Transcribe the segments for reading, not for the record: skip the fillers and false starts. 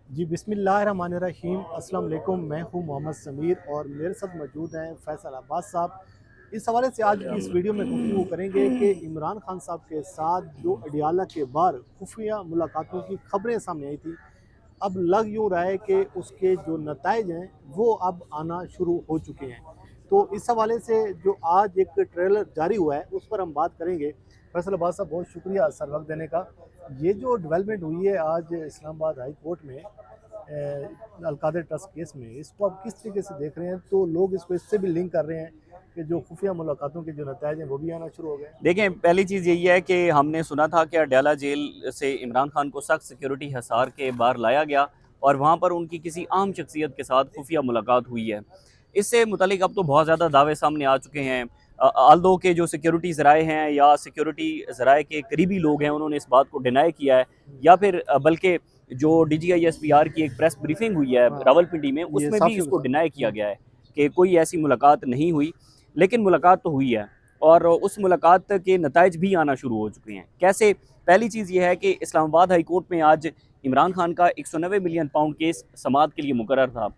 जी बिस्मिल्लाहिर्रहमानिर्रहीम अस्सलाम वालेकुम। मैं हूं मोहम्मद समीर और मेरे साथ मौजूद हैं फैसल अब्बास साहब। इस हवाले से आज की इस वीडियो में गुफ्तगू करेंगे कि इमरान खान साहब के साथ जो अडियाला के बाहर खुफिया मुलाकातों की खबरें सामने आई थी, अब लग यूँ रहा है कि उसके जो नताइज हैं वो अब आना शुरू हो चुके हैं। तो इस हवाले से जो आज एक ट्रेलर जारी हुआ है उस पर हम बात करेंगे। फैसल अब्बास साहब, बहुत शुक्रिया सर वक्त देने का। ये जो डेवलपमेंट हुई है आज इस्लामाबाद हाई कोर्ट में अलकादर ट्रस्ट केस में, इसको आप किस तरीके से देख रहे हैं? तो लोग इसको इससे भी लिंक कर रहे हैं कि जो खुफिया मुलाकातों के जो नताइज हैं वो भी आना शुरू हो गए। देखें, पहली चीज़ यही है कि हमने सुना था कि अडयाला जेल से इमरान खान को सख्त सिक्योरिटी हिसार के बाहर लाया गया और वहाँ पर उनकी किसी आम शख्सियत के साथ खुफिया मुलाकात हुई है। इससे मुतालिक अब तो बहुत ज़्यादा दावे सामने आ चुके हैं। आल्दो के जो सिक्योरिटी ज़राए हैं या सिक्योरिटी ज़राए के करीबी लोग हैं, उन्होंने इस बात को डिनाई किया है, या फिर बल्कि जो DGISPR की एक प्रेस ब्रीफिंग हुई है हाँ, रावलपिंडी में, ये उसमें भी साफियों के इसको साथ। डिनाई किया गया है कि कोई ऐसी मुलाकात नहीं हुई। लेकिन मुलाकात तो हुई है और उस मुलाकात के नताइज भी आना शुरू हो चुके हैं। कैसे? पहली चीज़ ये है कि इस्लामाबाद हाई कोर्ट में आज इमरान खान का 190 मिलियन पाउंड केस समाअत के लिए मुकर्रर था।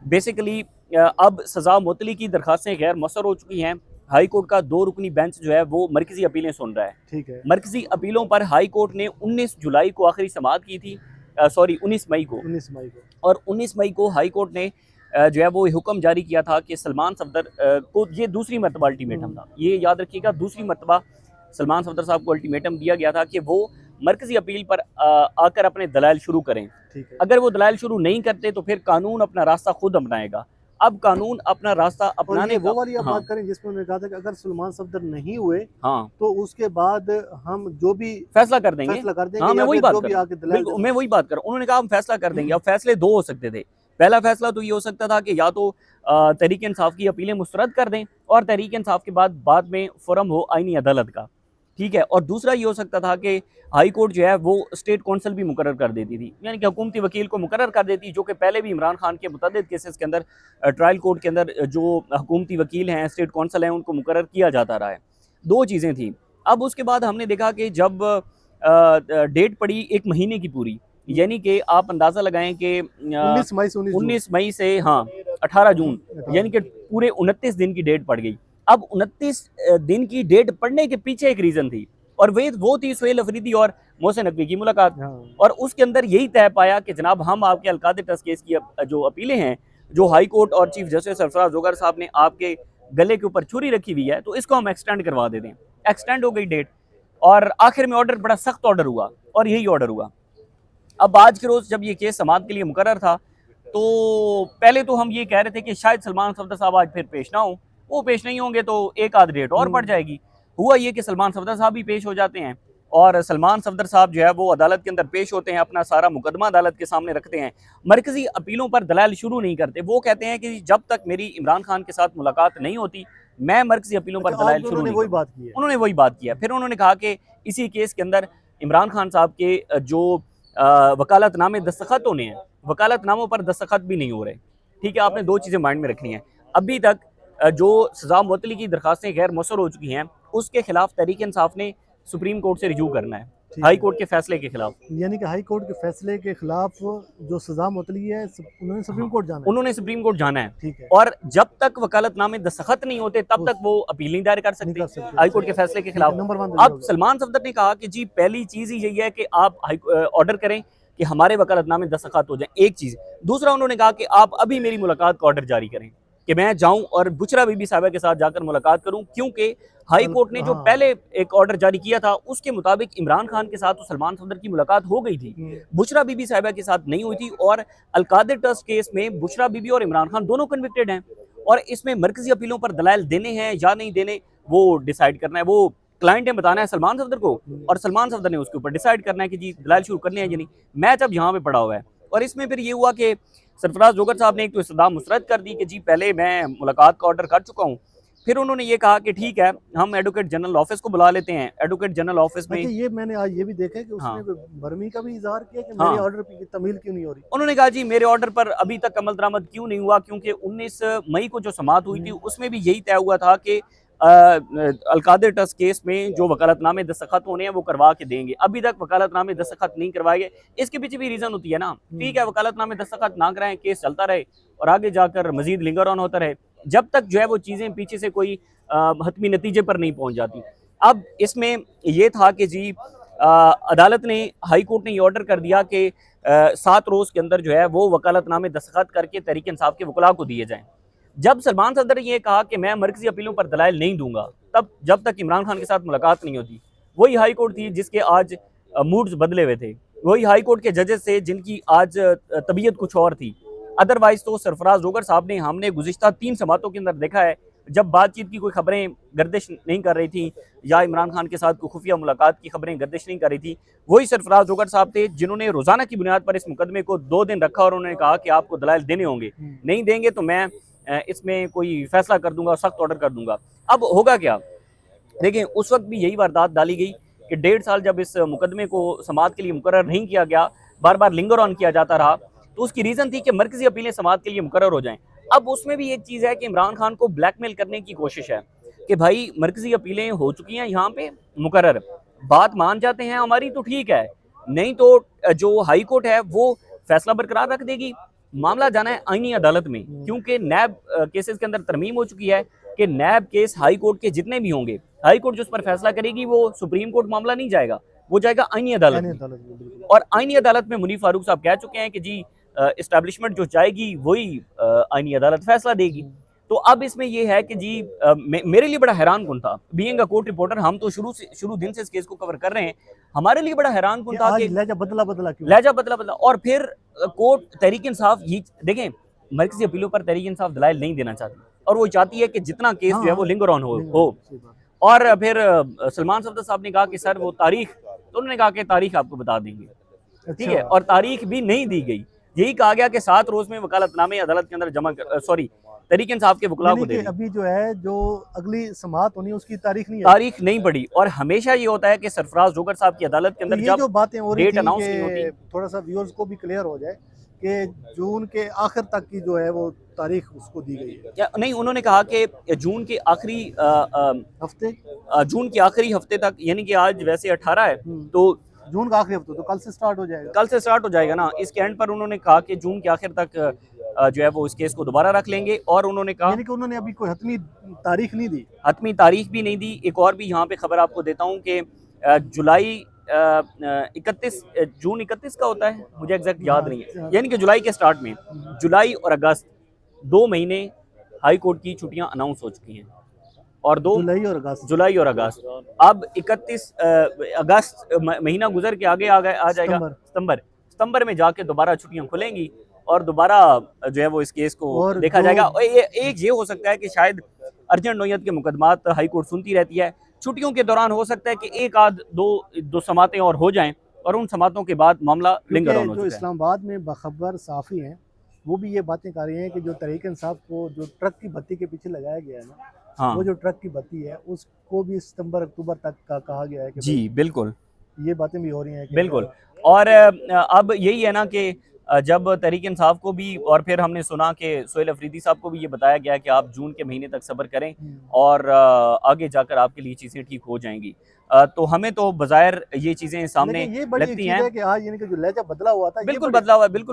बेसिकली अब सज़ा मुअत्तली की दरखास्तें गैर मौसर हो चुकी हैं। हाई कोर्ट का 2 रुकनी बेंच जो है वो मरकज़ी अपीलें सुन रहा है। ठीक है। मरकज़ी अपीलों पर हाई कोर्ट ने 19 जुलाई को आखिरी समाअत की थी, सॉरी 19 मई को। 19 मई को। और 19 मई को हाई कोर्ट ने जो है वो हुक्म जारी किया था कि सलमान सफदर को, ये दूसरी मरतबा अल्टीमेटम था, ये याद रखिएगा, दूसरी मरतबा सलमान सफदर साहब को अल्टीमेटम दिया गया था कि वो मरकज़ी अपील पर आकर अपने दलाइल शुरू करें। ठीक है। अगर वो दलाइल शुरू नहीं करते तो फिर कानून अपना रास्ता खुद अपनाएगा। अब कानून अपना रास्ता और ये अपनाने वो का, वाली आप हाँ, बात करें जिसमें उन्होंने कहा था कि अगर सलमान सफदर नहीं हुए हाँ, तो उसके बाद हम जो भी फैसला कर देंगे। फैसला कर हाँ, देंगे मैं या वही फिर बात जो कर भी रहा हूँ। आके दलाल बिल्कुल, मैं देगा। वही बात कर रहा हूँ। उन्होंने कहा हम फैसला कर देंगे। अब फैसले 2 हो सकते थे। पहला फैसला तो ये हो सकता था कि या तो तहरीक-ए-इंसाफ की अपीलें मुस्तरद कर दें और तहरीक-ए-इंसाफ के बाद में फोरम हो आईनी अदालत का, ठीक है? और दूसरा ये हो सकता था कि हाई कोर्ट जो है वो स्टेट कौंसल भी मुकर्रर कर देती थी, यानी कि हुकूमती वकील को मुकर्रर कर देती, जो कि पहले भी इमरान खान के मुतअद्दिद केसेस के अंदर ट्रायल कोर्ट के अंदर जो हुकूमती वकील हैं, स्टेट कौंसल हैं, उनको मुकर्रर किया जाता रहा है। 2 चीज़ें थी। अब उसके बाद हमने देखा कि जब डेट पड़ी 1 महीने की पूरी, यानी कि आप अंदाज़ा लगाएँ कि 19 मई से 19 जून। 19 मई से, हाँ, 18 जून, यानी 18 कि पूरे 29 दिन की डेट पड़ गई। अब 29 दिन की डेट पड़ने के पीछे एक रीज़न थी, और वो थी सुहेल अफरीदी और मोहसिन नकवी की मुलाकात। हाँ। और उसके अंदर यही तय पाया कि जनाब, हम आपके अलकादर ट्रस्ट केस की जो अपीलें हैं, जो हाई कोर्ट और चीफ जस्टिस सरफराज जोगर साहब ने आपके गले के ऊपर छुरी रखी हुई है, तो इसको हम एक्सटेंड करवा देते हैं। एक्सटेंड हो गई डेट, और आखिर में ऑर्डर, बड़ा सख्त ऑर्डर हुआ, और यही ऑर्डर हुआ। अब आज के रोज़ जब ये केस समाअत के लिए मुकर्रर था, तो पहले तो हम ये कह रहे थे कि शायद सलमान सफदर साहब आज फिर पेश ना हो। वो पेश नहीं होंगे तो एक आध डेट और बढ़ जाएगी। हुआ ये कि सलमान सफदर साहब भी पेश हो जाते हैं, और सलमान सफदर साहब जो है वो अदालत के अंदर पेश होते हैं, अपना सारा मुकदमा अदालत के सामने रखते हैं। मरकज़ी अपीलों पर दलाइल शुरू नहीं करते। वो कहते हैं कि जब तक मेरी इमरान खान के साथ मुलाकात नहीं होती, मैं मरकज़ी अपीलों पर अच्छा, आज दलाइल भी शुरू उन्होंने नहीं वही करूँगा। बात की है। उन्होंने वही बात किया। फिर उन्होंने कहा कि इसी केस के अंदर इमरान खान साहब के जो वकालतनामे दस्तखत होने हैं, वकालतनामों पर दस्तखत भी नहीं हो रहे। ठीक है, आपने 2 चीज़ें माइंड में रखनी है। अभी तक जो सज़ा मुअत्तली की दरखास्तें गैर मौसर हो चुकी हैं, उसके खिलाफ तहरीक इंसाफ ने सुप्रीम कोर्ट से रिव्यू करना है, ठीक हाई है। कोर्ट के फैसले के खिलाफ। यानी कि हाई कोर्ट के फैसले के खिलाफ जो सजा मुतली है उन्होंने सुप्रीम हाँ, कोर्ट जाना है। उन्होंने सुप्रीम कोर्ट जाना है, ठीक है। और जब तक वकालतनामे दस्तखत नहीं होते तब तक उस वो अपील नहीं दायर कर नहीं सकते कर सकते। हाई अच्छा, कोर्ट के फैसले के ठीक खिलाफ। है, नंबर 1 तो ये हो अब गया। सलमान सफदर ने कहा कि जी, पहली चीज़ ही यही है कि आप ऑर्डर करें कि हमारे वकालतनामे दस्तखत हो जाए, एक चीज़। दूसरा, उन्होंने कहा कि आप अभी मेरी मुलाकात का ऑर्डर जारी करें कि मैं जाऊं और बुशरा बीबी साहिबा के साथ जाकर मुलाकात करूं, क्योंकि हाई कोर्ट ने जो हाँ। पहले एक ऑर्डर जारी किया था उसके मुताबिक इमरान खान के साथ तो सलमान सफदर की मुलाकात हो गई थी, बुशरा बीबी साहिबा के साथ नहीं हुई थी। और अलकादर ट्रस्ट केस में बुशरा बीबी और इमरान खान दोनों कन्विक्टेड हैं, और इसमें मरकजी अपीलों पर दलाइल देने हैं या नहीं देने, वो डिसाइड करना है, वो क्लाइंट ने बताना है सलमान सफदर को, और सलमान सफदर ने उसके ऊपर डिसाइड करना है कि जी दलाइल शुरू करने हैं या नहीं। मैच अब यहाँ पे पड़ा हुआ है। और इसमें फिर ये हुआ कि सरफराज जोगर साहब ने एक तो इस्तदा मुस्तरद कर दी कि जी पहले मैं मुलाकात का ऑर्डर कर चुका हूँ। फिर उन्होंने ये कहा कि ठीक है, हम एडवोकेट जनरल ऑफिस को बुला लेते हैं। एडवोकेट जनरल ऑफिस में, अच्छा, ये मैंने आज ये भी देखा है कि उसने हाँ, बर्मी का भी इजहार किया कि मेरे हाँ, ऑर्डर की तमील क्यों नहीं हो रही। उन्होंने कहा जी मेरे ऑर्डर पर अभी तक अमल दरामद क्यों नहीं हुआ, क्योंकि 19 मई को जो समाअत हुई थी हम्म, उसमें भी यही तय हुआ था कि अलकादिर ट्रस्ट केस में जो वकालतनामे दस्तखत होने हैं वो करवा के देंगे। अभी तक वकालतनामे दस्तखत नहीं करवाए गए। इसके पीछे भी रीज़न होती है ना, ठीक है वकालतनामे दस्तखत ना कराएं, केस चलता रहे और आगे जाकर मजीद लिंगर ऑन होता रहे, जब तक जो है वो चीज़ें पीछे से कोई हतमी नतीजे पर नहीं पहुंच जाती। अब इसमें ये था कि जी अदालत ने, हाई कोर्ट ने ये ऑर्डर कर दिया कि 7 रोज़ के अंदर जो है वो वकालतनामे दस्तखत करके तहरीक इंसाफ के वकला को दिए जाएं। जब सलमान सदर ने ये कहा कि मैं मरकजी अपीलों पर दलाइल नहीं दूंगा, तब जब तक इमरान खान के साथ मुलाकात नहीं होती। वही हाई कोर्ट थी जिसके आज मूड्स बदले हुए थे, वही हाई कोर्ट के जजेस थे जिनकी आज तबीयत कुछ और थी। अदरवाइज तो सरफराज जोगर साहब ने, हमने गुज़िश्ता 3 समातों के अंदर देखा है, जब बातचीत की कोई खबरें गर्दिश नहीं कर रही थी या इमरान खान के साथ कोई खुफिया मुलाकात की खबरें गर्दिश नहीं कर रही थी, वही सरफराज जोगर साहब थे जिन्होंने रोज़ाना की बुनियाद पर इस मुकदमे को 2 दिन रखा और उन्होंने कहा कि आपको दलाइल देने होंगे, नहीं देंगे तो मैं इसमें कोई फैसला कर दूंगा, सख्त ऑर्डर कर दूंगा। अब होगा क्या, देखिए उस वक्त भी यही वारदात डाली गई कि 1.5 साल जब इस मुकदमे को समाअत के लिए मुकर्रर नहीं किया गया, बार बार लिंगर ऑन किया जाता रहा, तो उसकी रीज़न थी कि मरकजी अपीलें समाअत के लिए मुकर्रर हो जाएं। अब उसमें भी एक चीज़ है कि इमरान खान को ब्लैकमेल करने की कोशिश है कि भाई मरकजी अपीलें हो चुकी हैं यहाँ पे मुकर्रर, बात मान जाते हैं हमारी तो ठीक है, नहीं तो जो हाई कोर्ट है वो फैसला बरकरार रख देगी। मामला जाना है आईनी अदालत में, क्योंकि नैब केसेस के अंदर तरमीम हो चुकी है कि नैब केस हाई कोर्ट के जितने भी होंगे, हाई कोर्ट जो उस पर फैसला करेगी वो सुप्रीम कोर्ट मामला नहीं जाएगा, वो जाएगा आईनी अदालत में। और आईनी अदालत में मुनीफ फारूक साहब कह चुके हैं कि जी इस्टेब्लिशमेंट जो चाहेगी वही आईनी अदालत फैसला देगी। तो अब इसमें यह है कि जी मेरे लिए बड़ा हैरान कुन था, बीइंग अ कोर्ट रिपोर्टर, हम तो शुरू दिन से इस केस को कवर कर रहे हैं, हमारे लिए बड़ा हैरान कुन था कि लहजा बदला और फिर कोर्ट तहरीक इंसाफ ही देखें, मरकजी अपीलों पर तहरीक इंसाफ दलाइल नहीं देना चाहती और वो चाहती है कि जितना केस जो है वो लिंगर ऑन हो। और फिर सलमान सफदर साहब ने कहा कि सर वो तारीख, तो उन्होंने कहा कि तारीख आपको बता देंगे, ठीक है, और तारीख भी नहीं दी गई। यही कहा गया कि 7 रोज में वकालतनामे अदालत के अंदर जमा तहरीक इंसाफ के वकला को दे। अभी जो है जो अगली समाअत होनी है उसकी तारीख नहीं पड़ी, और हमेशा ये होता है कि सरफराज जोगर साहब की अदालत के अंदर ये जो बातें हो रही डेट अनाउंस नहीं होती, थोड़ा सा व्यूअर्स को भी क्लियर हो जाए कि जून के आखिर तक की जो है वो तारीख उसको दी गई है या नहीं। उन्होंने कहा कि जून के आखिरी हफ्ते तक, यानी कि आज वैसे 18 है, तो जून का आखिरी हफ्ता तो कल से स्टार्ट हो जाएगा ना। इसके एंड पर उन्होंने कहा कि जून के आखिर तक जो है वो इस केस को दोबारा रख लेंगे। और उन्होंने कहा, यानी कि उन्होंने अभी कोई हतमी तारीख नहीं दी, हतमी तारीख भी नहीं दी। एक और भी यहाँ पे खबर आपको देता हूँ कि जुलाई 31 जून 31 का होता है, मुझे एग्जैक्ट याद नहीं है, यानी कि जुलाई के स्टार्ट में, जुलाई और अगस्त 2 महीने हाई कोर्ट की छुट्टियां अनाउंस हो चुकी हैं, और जुलाई और अगस्त अब 31 अगस्त महीना गुजर के आगे आ जाएगा सितंबर में जाके दोबारा छुट्टियां खुलेंगी और दोबारा जो है वो इस केस को देखा जाएगा। और एक ये हो सकता है कि शायद अर्जेंट नोयत के मुकदमात हाई कोर्ट सुनती रहती है, छुट्टियों के दौरान हो सकता है कि एक आध दो समातें और हो जाएं और उन समातों के बाद मामला लिंगर ऑन हो जो इस्लामाबाद में बखबर साफ़ी हैं वो भी ये बातें कर रही हैं कि जो तहरीक इंसाफ को जो ट्रक की बत्ती के पीछे लगाया गया है ना, हाँ, वो जो ट्रक की बत्ती है उसको भी सितंबर अक्टूबर तक का कहा गया है कि जी बिल्कुल, ये बातें भी हो रही हैं बिल्कुल। और अब यही है ना कि जब तहरीक इंसाफ को भी, और फिर हमने सुना कि सोहेल अफरीदी साहब को भी ये बताया गया कि आप जून के महीने तक सब्र करें और आगे जाकर आपके लिए चीज़ें ठीक हो जाएंगी। तो हमें तो बज़ाहिर ये चीज़ें सामने लगती हैं कि आज यानी कि जो लहजा बदला हुआ था, बिल्कुल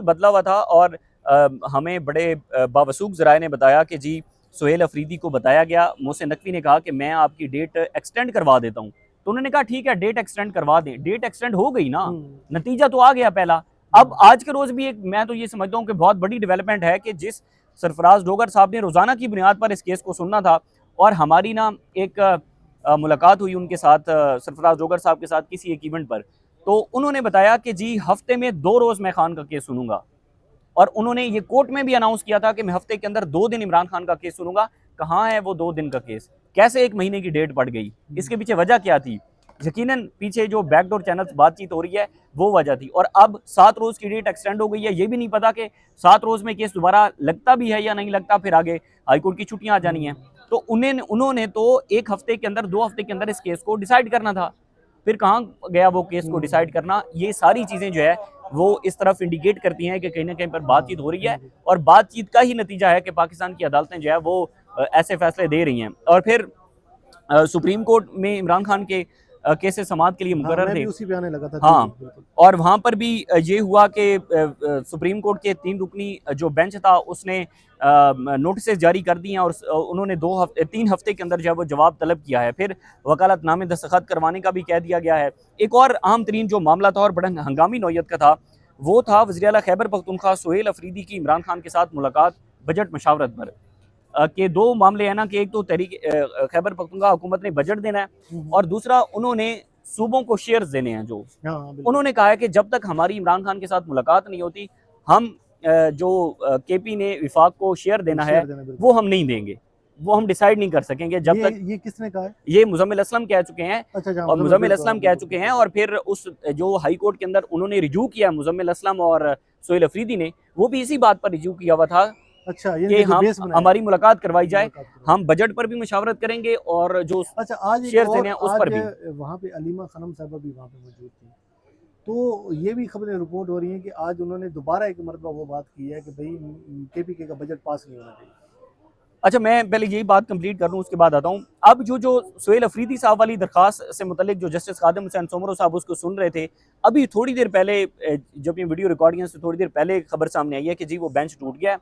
बदला हुआ था। और हमें बड़े बावसूख ज़राए ने बताया कि जी सोहेल अफरीदी को बताया गया, मोहसिन नकवी ने कहा कि मैं आपकी डेट एक्सटेंड करवा देता हूँ, तो उन्होंने कहा ठीक है डेट एक्सटेंड करवा दें। डेट एक्सटेंड हो गई ना, नतीजा तो आ गया पहला। अब आज के रोज भी एक, मैं तो ये समझता हूँ कि बहुत बड़ी डेवलपमेंट है कि जिस सरफराज जोगर साहब ने रोजाना की बुनियाद पर इस केस को सुनना था, और हमारी ना एक मुलाकात हुई उनके साथ, सरफराज जोगर साहब के साथ किसी एक इवेंट पर, तो उन्होंने बताया कि जी हफ्ते में 2 रोज मैं खान का केस सुनूंगा, और उन्होंने ये कोर्ट में भी अनाउंस किया था कि मैं हफ्ते के अंदर 2 दिन इमरान खान का केस सुनूंगा। कहाँ है वो 2 दिन का केस, कैसे 1 महीने की डेट पड़ गई, इसके पीछे वजह क्या थी? यकीनन पीछे जो बैकडोर चैनल बातचीत हो रही है वो वजह थी। और अब 7 रोज की डेट एक्सटेंड हो गई है, ये भी नहीं पता कि 7 रोज में केस दोबारा लगता भी है या नहीं लगता, फिर आगे हाईकोर्ट की छुट्टियां आ जानी है। तो उन्होंने तो 1 हफ्ते के अंदर, 2 हफ्ते के अंदर इस केस को डिसाइड करना था, फिर कहाँ गया वो केस को डिसाइड करना? ये सारी चीज़ें जो है वो इस तरफ इंडिकेट करती हैं कि कहीं ना कहीं पर बातचीत हो रही है, और बातचीत का ही नतीजा है कि पाकिस्तान की अदालतें जो है वो ऐसे फैसले दे रही हैं। और फिर सुप्रीम कोर्ट में इमरान खान के केसेस समाअत के लिए हाँ, मुकर्रर मैं थे। भी उसी पे आने लगा था। जी, हाँ, जी, बिल्कुल। और वहाँ पर भी ये हुआ कि सुप्रीम कोर्ट के 3 रुकनी जो बेंच था उसने नोटिसेस जारी कर दिए हैं और उन्होंने 3 हफ्ते के अंदर जो है वो जवाब तलब किया है। फिर वकालतनामे दस्तखत करवाने का भी कह दिया गया है। एक और अहम तरीन जो मामला था और बड़ा हंगामी नौयत का था, वो था वज़ीर आला खैबर पख्तूनख्वा सुहेल अफरीदी की इमरान खान के साथ मुलाकात बजट मशावरत पर। के 2 मामले हैं ना कि एक तो तहरीक खैबर पख्तूनख्वा हुकूमत ने बजट देना है और दूसरा उन्होंने सूबों को शेयर्स देने हैं जो। हाँ, बिल्कुल। उन्होंने कहा है कि जब तक हमारी इमरान खान के साथ मुलाकात नहीं होती, हम जो केपी ने विफाक को शेयर देना है, शेयर देना, बिल्कुल। वो हम नहीं देंगे। वो हम डिसाइड नहीं कर सकेंगे जब तक। ये किसने कहा है? ये मुज़म्मिल असलम कह चुके हैं अच्छा, अच्छा, और मुज़म्मिल बिल्कुल, असलम हाँ, कह बिल्कुल, चुके हैं बिल्कुल। और फिर उस जो हाई कोर्ट के अंदर उन्होंने रिव्यू किया मुज़म्मिल असलम और सुहेल अफरीदी ने, वो भी इसी बात पर रिव्यू किया हुआ था अच्छा, कि ये जो हम बेस बनाया है, हमारी मुलाकात करवाई जाए, मुलाकात करवाई। हम बजट पर भी मशावरत करेंगे और जो अच्छा, आज एक शेयर्स और देने हैं उस आज पर भी। वहाँ पे अलीमा खनम साहबा भी वहाँ पे मौजूद थी। तो ये भी खबरें रिपोर्ट हो रही हैं कि आज उन्होंने दोबारा एक मरतबा वो बात की है कि भई केपीके का बजट पास नहीं होना चाहिए। अच्छा, मैं पहले यही बात कंप्लीट कर लूँ उसके बाद आता हूँ। अब जो सुहेल अफरीदी साहब वाली दरख्वास्त से मुतल्लिक जो जस्टिस खादिम हुसैन सोमरो साहब उसको सुन रहे थे, अभी थोड़ी देर पहले जब ये वीडियो रिकॉर्डिंग से थोड़ी देर पहले खबर सामने आई है कि जी वो बेंच टूट गया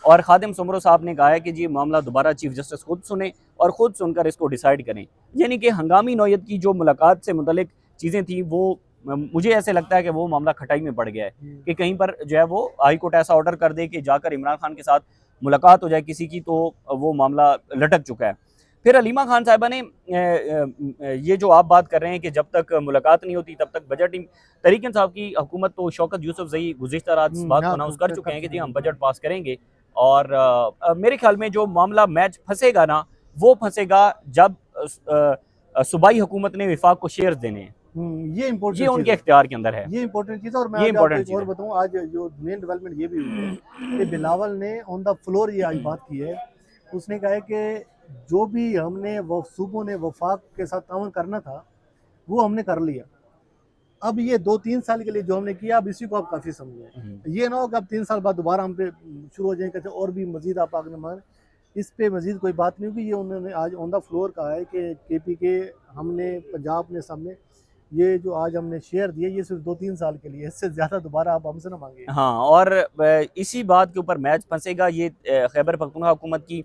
और खादिम सोमरो साहब ने कहा है कि जी मामला दोबारा चीफ जस्टिस खुद सुने और खुद सुनकर इसको डिसाइड करें। यानी कि हंगामी नौयत की जो मुलाकात से मुतल्लिक चीज़ें थी वो मुझे ऐसे लगता है कि वो मामला खटाई में बढ़ गया है कि कहीं पर जो है वो हाई कोर्ट ऐसा ऑर्डर कर दे कि जाकर इमरान खान के साथ मुलाकात हो जाए किसी की, तो वो मामला लटक चुका है। फिर अलीमा खान साहिबा ने ये जो आप बात कर रहे हैं कि जब तक मुलाकात नहीं होती तब तक बजट ही। तरीक इंसाफ की हुकूमत तो शौकत यूसुफ जई गुज़िश्ता रात इस बात को हाँ, अनाउंस कर चुके हैं कि जी हम बिल्कुल। बजट पास करेंगे और मेरे ख्याल में जो मामला मैच फंसेगा ना, वो फंसेगा जब सूबाई हुकूमत ने विफाक को शेयर्स देने हैं। ये ये इम्पोर्टेंट चीज़ उनके है। इख्तियार के अंदर है। ये इम्पोर्टेंट चीज़ है और मैं ये आज आपको इंपॉर्टेंट एक चीज़ और है। बताऊँ, आज जो मेन डेवलपमेंट ये भी हुई है कि बिलावल ने ऑन द फ्लोर ये आज बात की है। उसने कहा है कि जो भी हमने वो सूबों ने वफाक के साथ ताउन करना था, वो हमने कर लिया। अब ये 2-3 साल के लिए जो हमने किया, अब इसी को आप काफ़ी समझें। ये ना हो कि अब 3 साल बाद दोबारा हम पे शुरू हो जाएँ कि और भी मज़ीद आप आगे मान, इस पे मज़ीद कोई बात नहीं होगी। ये उन्होंने आज ऑन द फ्लोर कहा है कि केपीके हमने पंजाब ने सामने ये जो आज हमने शेयर दिए, ये सिर्फ 2-3 साल के लिए, इससे ज़्यादा दोबारा आप हमसे ना मांगिए। हाँ, और इसी बात के ऊपर मैच फंसेगा ये खैबर पख्तूनख्वा हुकूमत की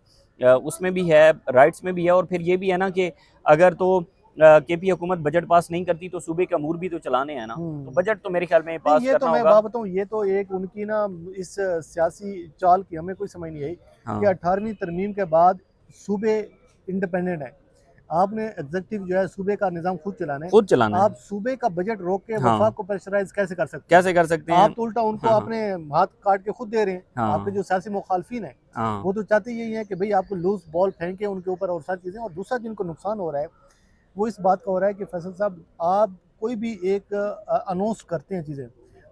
उसमें भी है, राइट्स में भी है और फिर ये भी है ना कि अगर तो केपी हुकूमत बजट पास नहीं करती तो सूबे के अमूर भी तो चलाने हैं ना, तो बजट तो मेरे ख्याल में नहीं, पास ये तो करना मैं होगा। बात बताऊँ, ये तो एक उनकी ना इस सियासी चाल की हमें कोई समझ नहीं आई कि हाँ, 18वीं तरमीम के बाद सूबे इंडिपेंडेंट हैं। आपने एग्जीक्यूटिव जो है सूबे का निज़ाम खुद चलाना है। खुद चलाना है। आप सूबे का बजट रोक के हाँ, वफाक को प्रेशराइज़ कैसे कर सकते हैं? कैसे कर सकते हैं? आप तो उल्टा उनको हाँ, हाँ, अपने हाथ काट के खुद दे रहे हैं। आपके हाँ, जो सियासी मुखालफिन हैं, हाँ, वो तो चाहते यही हैं कि भई आपको लूज़ बॉल फेंकें उनके ऊपर और सारी चीज़ें। और दूसरा जिनको नुकसान हो रहा है, वो इस बात का हो रहा है कि फैसल साहब, आप कोई भी एक अनाउंस करते हैं चीज़ें,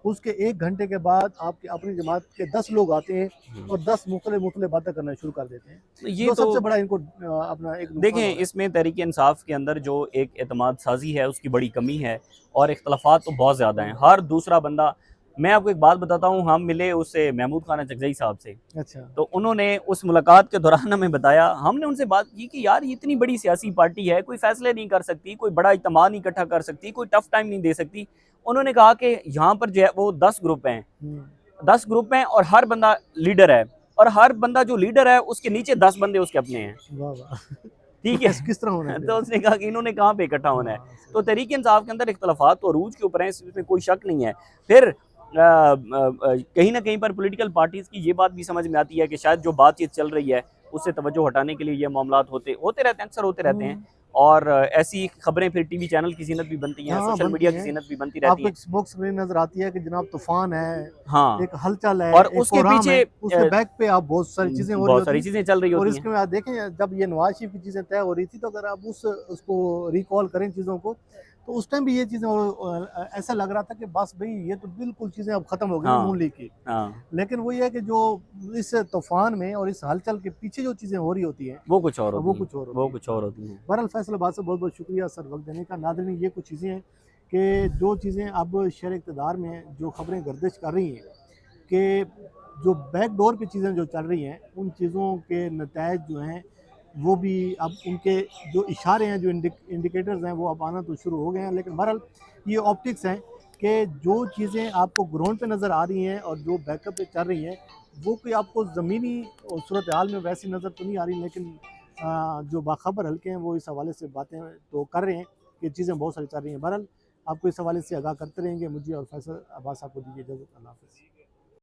उसके 1 घंटे के बाद आपकी अपनी जमात के 10 लोग आते हैं और 10 मुख्तलिफ बातें करना शुरू कर देते हैं, ये जो तो सबसे बड़ा इनको अपना एक नुकसान देखें हो रहा है। इसमें तहरीक इंसाफ के अंदर जो एक एतमाद साजी है उसकी बड़ी कमी है और इख्तलाफात तो बहुत ज़्यादा हैं। हर दूसरा बंदा, मैं आपको एक बात बताता हूँ, हम मिले उससे महमूद खान चकजई साहब से, अच्छा। तो उन्होंने उस मुलाकात के दौरान हमें बताया, हमने उनसे बात की कि यार ये इतनी बड़ी सियासी पार्टी है, कोई फैसले नहीं कर सकती, कोई बड़ा इज्तिमा नहीं इकट्ठा कर सकती, कोई टफ टाइम नहीं दे सकती। उन्होंने कहा कि यहाँ पर जो है वो 10 ग्रुप हैं, 10 ग्रुप हैं और हर बंदा लीडर है और हर बंदा जो लीडर है उसके नीचे 10 बंदे उसके अपने हैं। वाह, वाह! तो ठीक है। किस तरह होना है तो फिर? उसने कहा कि इन्होंने कहाँ पे इकट्ठा होना है। हाँ, सही तो बात। तहरीक इंसाफ के अंदर इख्तलाफात तो अरूज के ऊपर हैं, इसमें कोई शक नहीं है। फिर कहीं ना कहीं पर पॉलिटिकल पार्टीज़ की ये बात भी समझ में आती है कि शायद जो बातचीत चल रही है उससे तवज्जो हटाने के लिए ये मामलात होते होते रहते हैं, अक्सर होते रहते हैं। और ऐसी खबरें फिर टीवी चैनल की ज़ीनत भी बनती हैं, हाँ, सोशल मीडिया बनती की हैं। ज़ीनत भी बनती रहती आपको हैं। एक स्मोक स्क्रीन नज़र आती है कि जनाब तूफ़ान है, हाँ, एक हलचल है, और एक उसके कोहराम है, पीछे उसके बैक पे आप बहुत सारी चीज़ें हो रही बहुत होती सारी हैं। चीज़ें चल रही और होती हैं। इसके बाद देखें, जब ये नवाज़ शरीफ की चीज़ें तय हो रही थी, तो अगर आप उसको रिकॉल करें चीज़ों को, तो उस टाइम भी ये चीज़ें ऐसा लग रहा था कि बस भई ये तो बिल्कुल चीज़ें अब ख़त्म हो गई हैं हाँ, नून लीग की। हाँ, लेकिन वो ये है कि जो इस तूफ़ान में और इस हलचल के पीछे जो चीज़ें हो रही होती हैं, वो कुछ और वो होती हैं, कुछ और वो होती हैं। कुछ और होती हैं। बहरहाल फैसल अब्बास साहब, बहुत बहुत शुक्रिया सर वक्त देने का। नाज़रीन, ये कुछ चीज़ें हैं कि जो चीज़ें अब शहर इक़्तिदार में जो खबरें गर्दिश कर रही हैं कि जो बैक डोर पे चीज़ें जो चल रही हैं, उन चीज़ों के नतायज जो हैं वो भी अब उनके जो इशारे हैं, जो इंडिकेटर्स हैं, वो अब आना तो शुरू हो गए हैं। लेकिन बहरहाल ये ऑप्टिक्स हैं कि जो चीज़ें आपको ग्राउंड पे नज़र आ रही हैं और जो बैकअप पे चल रही हैं, वो कोई आपको ज़मीनी सूरत हाल में वैसी नज़र तो नहीं आ रही, लेकिन जो बाखबर हल्के हैं वो इस हवाले से बातें तो कर रहे हैं कि चीज़ें बहुत सारी चल रही हैं। बहरहाल आपको इस हवाले से आगाह करते रहेंगे। मुझे और फैसल अब्बास आपको दीजिए इजाज़त। अल्लाह हाफ़िज़।